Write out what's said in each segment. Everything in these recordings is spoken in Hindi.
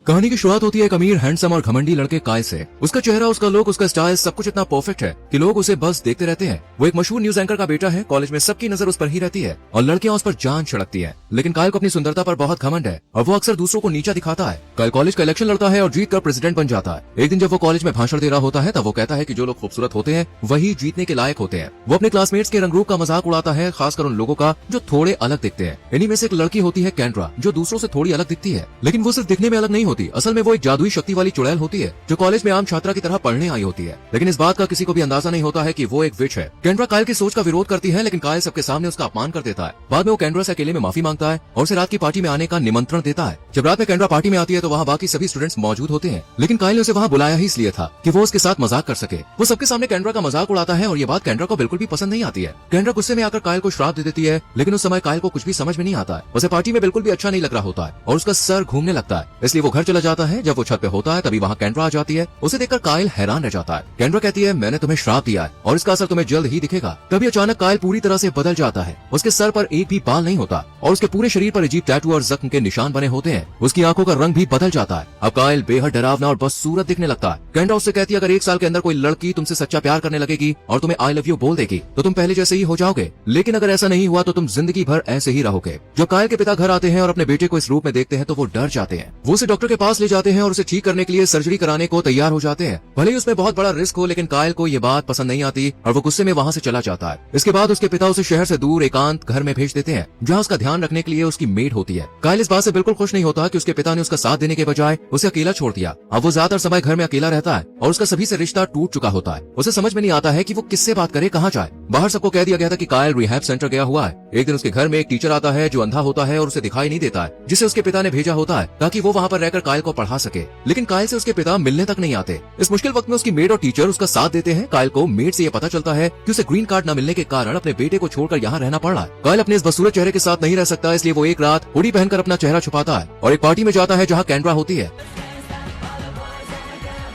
कहानी की शुरुआत होती है एक अमीर हैंडसम और घमंडी लड़के कायल से। उसका चेहरा, उसका लुक, उसका स्टाइल सब कुछ इतना परफेक्ट है कि लोग उसे बस देखते रहते हैं। वो एक मशहूर न्यूज एंकर का बेटा है। कॉलेज में सबकी नजर उस पर ही रहती है और लड़कियां उस पर जान छिड़कती हैं। लेकिन कायल को अपनी सुंदरता पर बहुत घमंड है और वो अक्सर दूसरों को नीचा दिखाता है। कायल कॉलेज का इलेक्शन लड़ता है और जीत कर प्रेसिडेंट बन जाता है। एक दिन जब वो कॉलेज में भाषण दे रहा होता है तब वो कहता है कि जो लोग खूबसूरत होते हैं वही जीतने के लायक होते हैं। वो अपने क्लासमेट्स के रंगरूप का मजाक उड़ाता है, खासकर उन लोगों का जो थोड़े अलग दिखते हैं। इन्हीं में से एक लड़की होती है कैंड्रा, जो दूसरों से थोड़ी अलग दिखती है। लेकिन वो सिर्फ दिखने में अलग नहीं होती, असल में वो एक जादुई शक्ति वाली चुड़ैल होती है जो कॉलेज में आम छात्रा की तरह पढ़ने आई होती है। लेकिन इस बात का किसी को भी अंदाजा नहीं होता है कि वो एक विच है। कैंड्रा कायल की सोच का विरोध करती है, लेकिन कायल सबके सामने उसका अपमान कर देता है। बाद में वो कैंड्रा से अकेले में माफी मांगता है और उसे रात की पार्टी में आने का निमंत्रण देता है। जब रात में कैंड्रा पार्टी में आती है तो वहाँ बाकी सभी स्टूडेंट्स मौजूद होते हैं, लेकिन कायल ने उसे वहाँ बुलाया ही इसलिए था कि वो उसके साथ मजाक कर सके। वो सबके सामने कैंड्रा का मजाक उड़ाता है और ये बात कैंड्रा को बिल्कुल भी पसंद नहीं आती है। कैंड्रा गुस्से में आकर कायल को श्राप दे देती है, लेकिन उस समय कायल को कुछ भी समझ में नहीं आता है। उसे पार्टी में बिल्कुल भी अच्छा नहीं लग रहा होता है और उसका सर घूमने लगता है, इसलिए वो घर चला जाता है। जब वो छत पे होता है तभी वहाँ कैंड्रा आ जाती है। उसे देखकर कायल हैरान रह जाता है। कैंड्रा कहती है, मैंने तुम्हें श्राप दिया है और इसका असर तुम्हें जल्द ही दिखेगा। तभी अचानक कायल पूरी तरह से बदल जाता है। उसके सर पर एक भी बाल नहीं होता और उसके पूरे शरीर पर अजीब टैटू और जख्म के निशान बने होते हैं। उसकी आंखों का रंग भी बदल जाता है। अब कायल बेहद डरावना और बदसूरत दिखने लगता है। कैंड्रा उससे कहती है, अगर 1 साल के अंदर कोई लड़की तुमसे सच्चा प्यार करने लगेगी और तुम्हें आई लव यू बोल देगी तो तुम पहले जैसे ही हो जाओगे, लेकिन अगर ऐसा नहीं हुआ तो तुम जिंदगी भर ऐसे ही रहोगे। जब कायल के पिता घर आते हैं और अपने बेटे को इस रूप में देखते हैं तो वो डर जाते हैं। वो उसे डॉक्टर के पास ले जाते हैं और उसे ठीक करने के लिए सर्जरी कराने को तैयार हो जाते हैं। भले ही उसमें बहुत बड़ा रिस्क हो, लेकिन कायल को ये बात पसंद नहीं आती और वो गुस्से में वहाँ से चला जाता है। इसके बाद उसके पिता उसे शहर से दूर एकांत घर में भेज देते हैं, जहाँ उसका ध्यान रखने के लिए उसकी मेड होती है। कायल इस बात से बिल्कुल खुश नहीं होता कि उसके पिता ने उसका साथ देने के बजाय उसे अकेला छोड़ दिया। अब वो ज्यादातर समय घर में अकेला रहता है और उसका सभी से रिश्ता टूट चुका होता है। उसे समझ में नहीं आता है कि वो किससे बात करे, कहाँ जाए। बाहर सबको कह दिया गया था कि कायल रिहैब सेंटर गया हुआ है। एक दिन उसके घर में एक टीचर आता है जो अंधा होता है और उसे दिखाई नहीं देता है, जिसे उसके पिता ने भेजा होता है ताकि वो वहाँ पर रहकर कायल को पढ़ा सके। लेकिन कायल से उसके पिता मिलने तक नहीं आते। इस मुश्किल वक्त में उसकी मेड और टीचर उसका साथ देते हैं। कायल को मेड से ये पता चलता है कि उसे ग्रीन कार्ड न मिलने के कारण अपने बेटे को छोड़कर यहाँ रहना पड़ रहा है। कायल अपने इस बदसूरत चेहरे के साथ नहीं रह सकता, इसलिए वो एक रात हुडी पहनकर अपना चेहरा छुपाता है और एक पार्टी में जाता है जहाँ कैंड्रा होती है।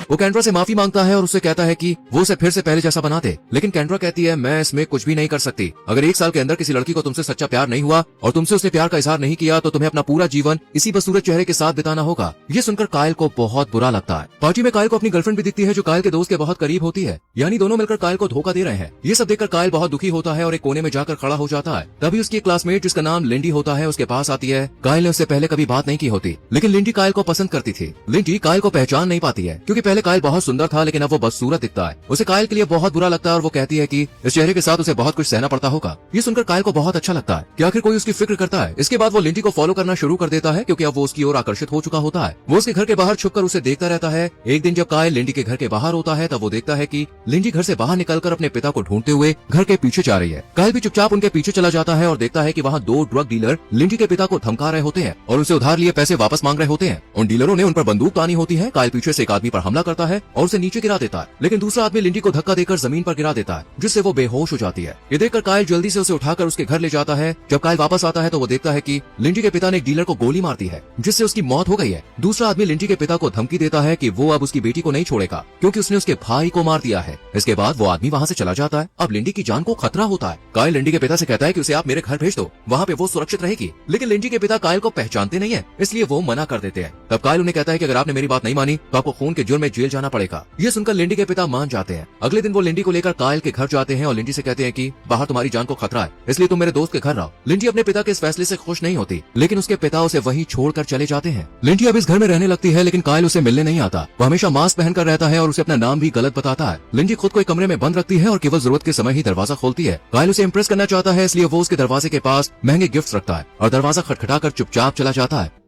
वो कैंड्रा से माफी मांगता है और उससे कहता है कि वो उसे फिर से पहले जैसा बना दे, लेकिन कैंड्रा कहती है, मैं इसमें कुछ भी नहीं कर सकती। अगर 1 साल के अंदर किसी लड़की को तुमसे सच्चा प्यार नहीं हुआ और तुमसे उसने प्यार का इजहार नहीं किया तो तुम्हें अपना पूरा जीवन इसी बदसूरत चेहरे के साथ बिताना होगा। ये सुनकर कायल को बहुत बुरा लगता है। पार्टी में कायल को अपनी गर्लफ्रेंड भी दिखती है जो कायल के दोस्त के बहुत करीब होती है, यानी दोनों मिलकर कायल को धोखा दे रहे हैं। ये सब देखकर कायल बहुत दुखी होता है और एक कोने में जाकर खड़ा हो जाता है। तभी उसकी क्लासमेट जिसका नाम लिंडी होता है उसके पास आती है। कायल ने उससे पहले कभी बात नहीं की होती, लेकिन लिंडी कायल को पसंद करती थी। लिंडी कायल को पहचान नहीं पाती है क्योंकि पहले कायल बहुत सुंदर था, लेकिन अब वो बदसूरत दिखता है। उसे कायल के लिए बहुत बुरा लगता है और वो कहती है कि इस चेहरे के साथ उसे बहुत कुछ सहना पड़ता होगा। ये सुनकर कायल को बहुत अच्छा लगता है कि आखिर कोई उसकी फिक्र करता है। इसके बाद वो लिंडी को फॉलो करना शुरू कर देता है क्योंकि अब वो उसकी ओर आकर्षित हो चुका होता है। वो उसके घर के बाहर छुपकर उसे देखता रहता है। एक दिन जब कायल लिंडी के घर के बाहर होता है तब वो देखता है कि लिंडी घर से बाहर निकलकर अपने पिता को ढूंढते हुए घर के पीछे जा रही है। कायल भी चुपचाप उनके पीछे चला जाता है और देखता है कि वहाँ 2 ड्रग डीलर लिंडी के पिता को धमका रहे होते हैं और उसे उधार लिए पैसे वापस मांग रहे होते हैं। उन डीलरों ने उन पर बंदूक तानी होती है। कायल पीछे से एक आदमी पर हमला करता है और उसे नीचे गिरा देता है, लेकिन दूसरा आदमी लिंडी को धक्का देकर जमीन पर गिरा देता है, जिससे वो बेहोश हो जाती है। ये देखकर कायल जल्दी से उसे उठाकर उसके घर ले जाता है। जब कायल वापस आता है तो वो देखता है कि लिंडी के पिता ने एक डीलर को गोली मार दी है, जिससे उसकी मौत हो गई है। दूसरा आदमी लिंडी के पिता को धमकी देता है कि वो अब उसकी बेटी को नहीं छोड़ेगा क्योंकि उसने उसके भाई को मार दिया है। इसके बाद वो आदमी वहाँ से चला जाता है। अब लिंडी की जान को खतरा होता है। कायल लिंडी के पिता से कहता है कि उसे आप मेरे घर भेज दो, वहाँ पे वो सुरक्षित रहेगी। लेकिन लिंडी के पिता कायल को पहचानते नहीं है, इसलिए वो मना कर देते हैं। तब कायल उन्हें कहता है कि अगर आपने मेरी बात नहीं मानी तो आपको खून के जुर्म में जेल जाना पड़ेगा। ये सुनकर लिंडी के पिता मान जाते हैं। अगले दिन वो लिंडी को लेकर कायल के घर जाते हैं और लिंडी से कहते हैं कि बाहर तुम्हारी जान को खतरा है, इसलिए तुम मेरे दोस्त के घर रहो। लिंडी अपने पिता के इस फैसले से खुश नहीं होती, लेकिन उसके पिता उसे वहीं छोड़कर चले जाते हैं। लिंडी अब इस घर में रहने लगती है, लेकिन कायल उसे मिलने नहीं आता। वो हमेशा मास्क पहनकर रहता है और उसे अपना नाम भी गलत बताता है। लिंडी खुद को एक कमरे में बंद रखती है और केवल जरूरत के समय ही दरवाजा खोलती है। कायल उसे इम्प्रेस करना चाहता है, इसलिए वो उसके दरवाजे के पास महंगे गिफ्ट रखता है और दरवाजा खटखटाकर चुपचाप चला जाता है।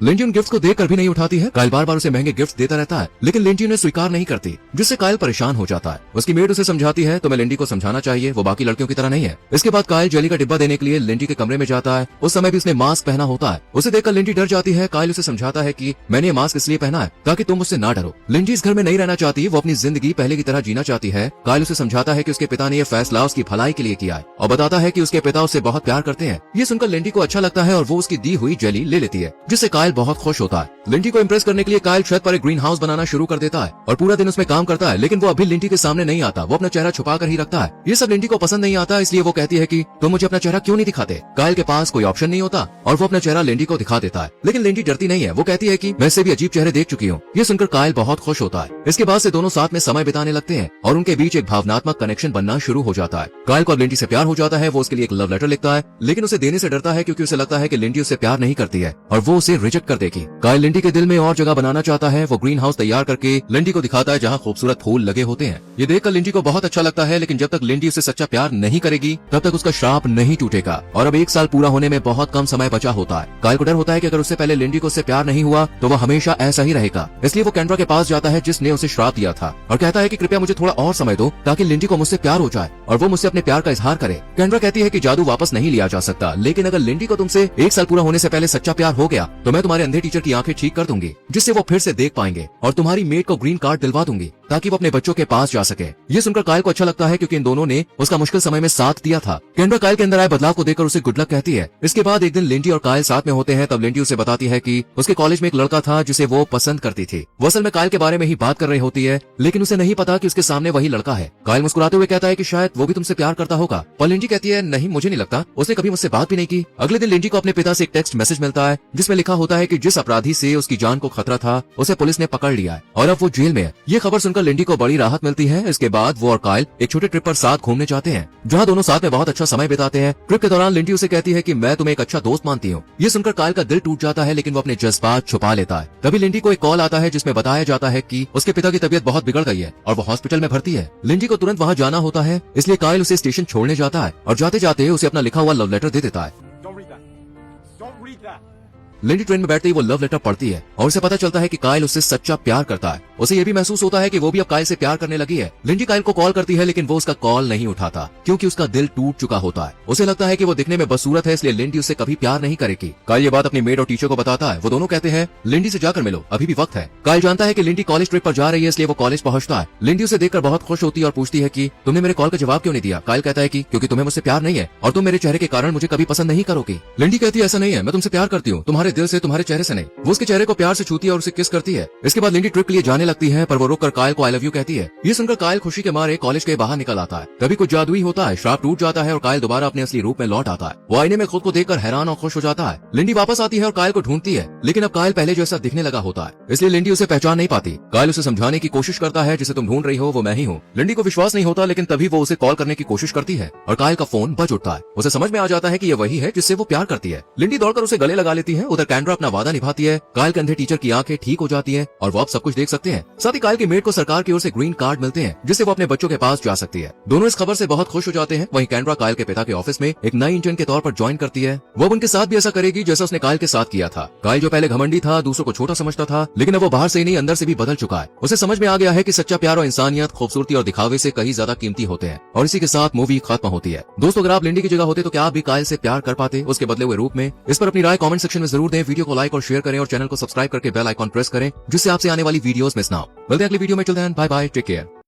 लिंडी उन गिफ्ट्स को देखकर भी नहीं उठाती है। कायल बार बार उसे महंगे गिफ्ट्स देता रहता है, लेकिन लिंडी उन्हें स्वीकार नहीं करती, जिससे कायल परेशान हो जाता है। उसकी मेड उसे समझाती है, तुम्हें लिंडी को समझाना चाहिए, वो बाकी लड़कियों की तरह नहीं है। इसके बाद कायल जेली का डिब्बा देने के लिए लिंडी के कमरे में जाता है। उस समय भी उसने मास्क पहना होता है। उसे देखकर लिंडी डर जाती है। कायल उसे समझाता है कि मैंने ये मास्क इसलिए पहना है ताकि तुम मुझसे ना डरो। लिंडी इस घर में नहीं रहना चाहती, वो अपनी जिंदगी पहले की तरह जीना चाहती है। कायल उसे समझाता है कि उसके पिता ने यह फैसला उसकी भलाई के लिए किया है और बताता है कि उसके पिता उससे बहुत प्यार करते हैं। ये सुनकर लिंडी को अच्छा लगता है और वो उसकी दी हुई जेली ले लेती है, जिससे कायल कायल बहुत खुश होता है। लिंडी को इम्प्रेस करने के लिए कायल छत पर एक ग्रीन हाउस बनाना शुरू कर देता है और पूरा दिन उसमें काम करता है, लेकिन वो अभी लिंडी के सामने नहीं आता। वो अपना चेहरा छुपा कर ही रखता है। ये सब लिंडी को पसंद नहीं आता, इसलिए वो कहती है कि तुम मुझे अपना चेहरा क्यों नहीं दिखाते। कायल के पास कोई ऑप्शन नहीं होता और वो अपना चेहरा लिंडी को दिखा देता है, लेकिन लिंडी डरती नहीं है। वो कहती है कि मैं इससे भी अजीब चेहरे देख चुकी हूँ। ये सुनकर कायल बहुत खुश होता है। इसके बाद से दोनों साथ में समय बिताने लगते हैं और उनके बीच एक भावनात्मक कनेक्शन बनना शुरू हो जाता है। कायल को अब लिंडी से प्यार हो जाता है। वो उसके लिए एक लव लेटर लिखता है, लेकिन उसे देने से डरता है क्योंकि उसे लगता है कि लिंडी उससे प्यार नहीं करती है और वो उसे रिजेक्ट कर देगी। कायल लिंडी के दिल में और जगह बनाना चाहता है। वो ग्रीन हाउस तैयार करके लिंडी को दिखाता है जहाँ खूबसूरत फूल लगे होते हैं। ये देखकर लिंडी को बहुत अच्छा लगता है, लेकिन जब तक लिंडी उसे सच्चा प्यार नहीं करेगी तब तक उसका श्राप नहीं टूटेगा। और अब 1 साल पूरा होने में बहुत कम समय बचा होता है। कायल को डर होता है कि अगर उससे पहले लिंडी को उससे प्यार नहीं हुआ तो वह हमेशा ऐसा ही रहेगा। इसलिए वो केंड्रा के पास जाता है जिसने उसे श्राप दिया था और कहता है कि कृपया मुझे थोड़ा और समय दो ताकि लिंडी को मुझसे प्यार हो जाए और वो मुझसे अपने प्यार का इजहार करे। केंड्रा कहती है कि जादू वापस नहीं लिया जा सकता, लेकिन अगर लिंडी को तुमसे 1 साल पूरा होने से पहले सच्चा प्यार हो गया तो मैं तुम्हारे अंधे टीचर की आंखें ठीक कर दूंगी, जिससे वो फिर से देख पाएंगे, और तुम्हारी मेड को ग्रीन कार्ड दिलवा दूंगी ताकि वो अपने बच्चों के पास जा सके। ये सुनकर कायल को अच्छा लगता है क्योंकि इन दोनों ने उसका मुश्किल समय में साथ दिया था। केंड्रा कायल के अंदर आए बदलाव को देखकर उसे गुड लक कहती है। इसके बाद एक दिन लिंडी और कायल साथ में होते हैं। तब लिंडी उसे बताती है कि उसके कॉलेज में एक लड़का था जिसे वो पसंद करती थी। वो असल में कायल के बारे में ही बात कर रही होती है, लेकिन उसे नहीं पता कि उसके सामने वही लड़का है। कायल मुस्कुराते हुए कहता है कि शायद वो भी तुमसे प्यार करता होगा, पर लिंडी कहती है नहीं, मुझे नहीं लगता, उसने कभी मुझसे बात भी नहीं की। अगले दिन लिंडी को अपने पिता से एक टेक्स्ट मैसेज मिलता है जिसमें लिखा होता है कि जिस अपराधी से उसकी जान को खतरा था उसे पुलिस ने पकड़ लिया है और अब वो जेल में है। ये खबर सुनकर लिंडी को बड़ी राहत मिलती है। इसके बाद वो और कायल एक छोटे ट्रिप पर साथ घूमने जाते हैं जहाँ दोनों साथ में बहुत अच्छा समय बिताते हैं। ट्रिप के दौरान लिंडी उसे कहती है कि मैं तुम्हें एक अच्छा दोस्त मानती हूँ। ये सुनकर कायल का दिल टूट जाता है, लेकिन वो अपने जज्बात छुपा लेता है। तभी लिंडी को एक कॉल आता है जिसमें बताया जाता है कि उसके पिता की तबीयत बहुत बिगड़ गई है और वो हॉस्पिटल में भर्ती है। लिंडी को तुरंत वहाँ जाना होता है, इसलिए कायल उसे स्टेशन छोड़ने जाता है और जाते जाते उसे अपना लिखा हुआ लव लेटर दे देता है। लिंडी ट्रेन में बैठते ही वो लव लेटर पढ़ती है और उसे पता चलता है कि कायल उससे सच्चा प्यार करता है। उसे ये भी महसूस होता है कि वो भी अब कायल से प्यार करने लगी है। लिंडी कायल को कॉल करती है, लेकिन वो उसका कॉल नहीं उठाता क्योंकि उसका दिल टूट चुका होता है। उसे लगता है कि वो दिखने में बदसूरत है, इसलिए लिंडी उससे कभी प्यार नहीं करेगी। कायल ये बात अपनी मेड और टीचर को बताता है। वो दोनों कहते हैं लिंडी से जाकर मिलो, अभी भी वक्त है। कायल जानता है कि लिंडी कॉलेज ट्रिप पर जा रही है, इसलिए वो कॉलेज पहुंचता है। लिंडी उसे देखकर बहुत खुश होती है और पूछती है कि तुमने मेरे कॉल का जवाब क्यों नहीं दिया। कायल कहता है कि क्योंकि तुम्हें मुझसे प्यार नहीं है और तुम मेरे चेहरे के कारण मुझे कभी पसंद नहीं करोगी। लिंडी कहती है ऐसा नहीं है, मैं तुमसे प्यार करती हूँ, तुम्हारे दिल से, तुम्हारे चेहरे से नहीं। वो उसके चेहरे को प्यार से छूती है और उसे किस करती है। इसके बाद लिंडी ट्रिप के लिए जाने लगती है, पर वो रुककर कायल को आई लव यू कहती है। ये सुनकर कायल खुशी के मारे कॉलेज के बाहर निकल आता है। तभी कुछ जादुई होता है, श्राप टूट जाता है और कायल दोबारा अपने असली रूप में लौट आता है। वो आईने में खुद को देखकर हैरान और खुश हो जाता है। लिंडी वापस आती है और कायल को ढूंढती है, लेकिन अब कायल पहले जैसा दिखने लगा होता है, इसलिए लिंडी उसे पहचान नहीं पाती। कायल उसे समझाने की कोशिश करता है, जिसे तुम ढूंढ रही हो वो मैं ही हूँ। लिंडी को विश्वास नहीं होता, लेकिन तभी वो उसे कॉल करने की कोशिश करती है और कायल का फोन बज उठता है। उसे समझ में आ जाता है कि ये वही है जिससे वो प्यार करती है। लिंडी दौड़कर उसे गले लगा लेती है। उधर केंड्रा अपना वादा निभाती है। कायल के अंधे टीचर की आंखें ठीक हो जाती हैं और वो अब सब कुछ देख सकते हैं। साथ ही कायल की मेड को सरकार की ओर से ग्रीन कार्ड मिलते हैं जिससे वो अपने बच्चों के पास जा सकती है। दोनों इस खबर से बहुत खुश हो जाते हैं। वहीं केंड्रा कायल के पिता के ऑफिस में एक नई इंटर्न के तौर पर ज्वाइन करती है। वो उनके साथ भी ऐसा करेगी जैसा उसने कायल के साथ किया था। कायल जो पहले घमंडी था, दूसरों को छोटा समझता था, लेकिन अब वो बाहर से ही नहीं अंदर से भी बदल चुका है। उसे समझ में आ गया है कि सच्चा प्यार और इंसानियत खूबसूरती और दिखावे से कहीं ज्यादा कीमती होते हैं। और इसी के साथ मूवी खत्म होती है। दोस्तों, अगर आप लिंडी की जगह होते तो क्या आप भी कायल से प्यार कर पाते उसके बदले हुए रूप में? इस पर अपनी राय कमेंट सेक्शन में जरूर दें। वीडियो को लाइक और शेयर करें और चैनल को सब्सक्राइब करके बेल आइकॉन प्रेस करें जिससे आपसे आने वाली वीडियोस मिस ना हो। मिलते हैं अगली वीडियो में। Till then bye bye, take care.